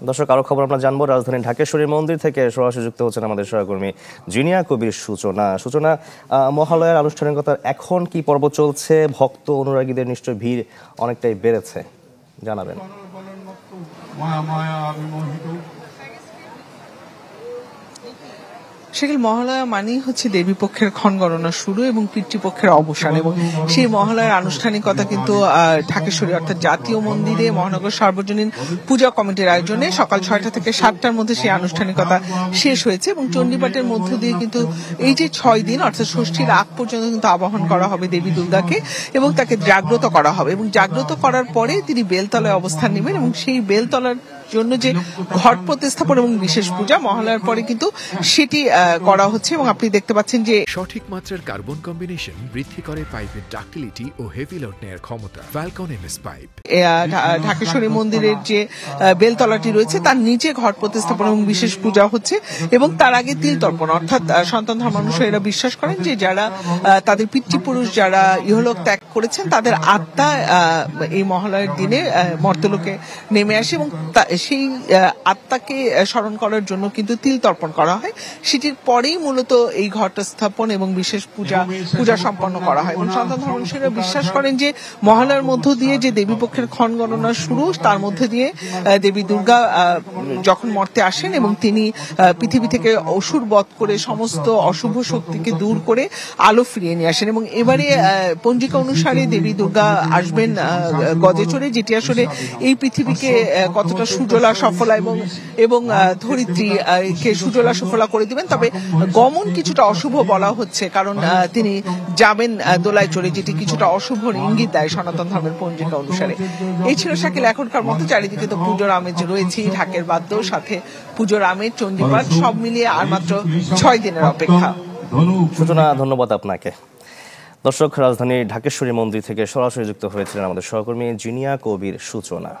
দর্শক, আরো খবর আমরা জানবো। রাজধানীর ঢাকেশ্বরী মন্দির থেকে সরাসরি যুক্ত হচ্ছেন আমাদের সহকর্মী জিনিয়া কবির সূচনা। মহালয়ার আনুষ্ঠানিকতার এখন কি পর্ব চলছে? ভক্ত অনুরাগীদের নিশ্চয় ভিড় অনেকটাই বেড়েছে, জানাবেন। সেখানে মহালয়া মানেই হচ্ছে দেবী পক্ষের ক্ষণগণনা শুরু এবং পিতৃপক্ষের অবসান, এবং সেই মহালয়ার আনুষ্ঠানিকতা কিন্তু ঢাকেশ্বরী অর্থাৎ জাতীয় মন্দিরে মহানগর সার্বজনীন পূজা কমিটির আয়োজনে সকাল 6টা থেকে 7টার মধ্যে সেই আনুষ্ঠানিকতা শেষ হয়েছে এবং চণ্ডীপাঠের মধ্য দিয়ে কিন্তু এই যে 6 দিন অর্থাৎ ষষ্ঠীর আগ পর্যন্ত কিন্তু আবাহন করা হবে দেবী দুর্গাকে এবং তাকে জাগ্রত করা হবে এবং জাগ্রত করার পরে তিনি বেলতলায় অবস্থান নেবেন এবং সেই বেলতলার জন্য যে ঘট প্রতিস্থাপন এবং বিশেষ পূজা মহালয়ার পরে কিন্তু সেটি করা হচ্ছে এবং আপনি দেখতে পাচ্ছেন যে সঠিক মাত্রার কার্বন কম্বিনেশন বৃদ্ধি করে পাইপের ডাক্টিলিটি ও হেভি লোড নেয়ার ক্ষমতা। Falcon MS pipe. ঢাকেশ্বরী মন্দিরের যে বেলতলাটি রয়েছে তার নিচে ঘট প্রতিস্থাপন এবং বিশেষ পূজা হচ্ছে এবং তার আগে তিল তর্পণ, অর্থাৎ সনাতন ধর্মানুসারীরা বিশ্বাস করেন যে যারা তাদের পিতৃপুরুষ যারা ইহলোক ত্যাগ করেছেন তাদের আত্মা এই মহালয়ার দিনে মর্তলোকে নেমে আসে এবং সেই আত্মাকে স্মরণ করার জন্য কিন্তু তিল তর্পণ করা হয়। সেটির পরেই মূলত এই ঘট স্থাপন এবং বিশেষ পূজা সম্পন্ন করা হয় এবং সনাতন ধর্মানুসারীরা বিশ্বাস করেন যে মহালয়ার মধ্য দিয়ে যে দেবী পক্ষের ক্ষণ গণনা শুরু, তার মধ্যে দিয়ে দেবী দুর্গা যখন মর্তে আসেন এবং তিনি পৃথিবী থেকে অসুর বধ করে সমস্ত অশুভ শক্তিকে দূর করে আলো ফিরিয়ে নিয়ে আসেন এবং এবারে পঞ্জিকা অনুসারে দেবী দুর্গা আসবেন গজে চড়ে, যেটি আসলে এই পৃথিবীকে কতটা সুজলা সফলা এবং ধরিত্রী কে সুজলা সফলা করে দিবেন। তবে গমন কিছুটা অশুভ বলা হচ্ছে, কারণ তিনি যাবেন দোলায় চড়ে, যেটি কিছুটা অশুভ ইঙ্গিত দেয় সনাতন ধর্মের পঞ্জিকা অনুসারে। এই ছিল শাকিল এখনকার মতো। চারিদিকে তো পুজোর আমেজ রয়েছেই, ঢাকের বাদ্য, সাথে পুজোর আমেজ, চণ্ডীপাঠ, সব মিলিয়ে আর মাত্র 6 দিনের অপেক্ষা। সূচনা, ধন্যবাদ আপনাকে। দর্শক, রাজধানীর ঢাকেশ্বরী মন্দির থেকে সরাসরি যুক্ত হয়েছিলেন আমাদের সহকর্মী জিনিয়া কবির সূচনা।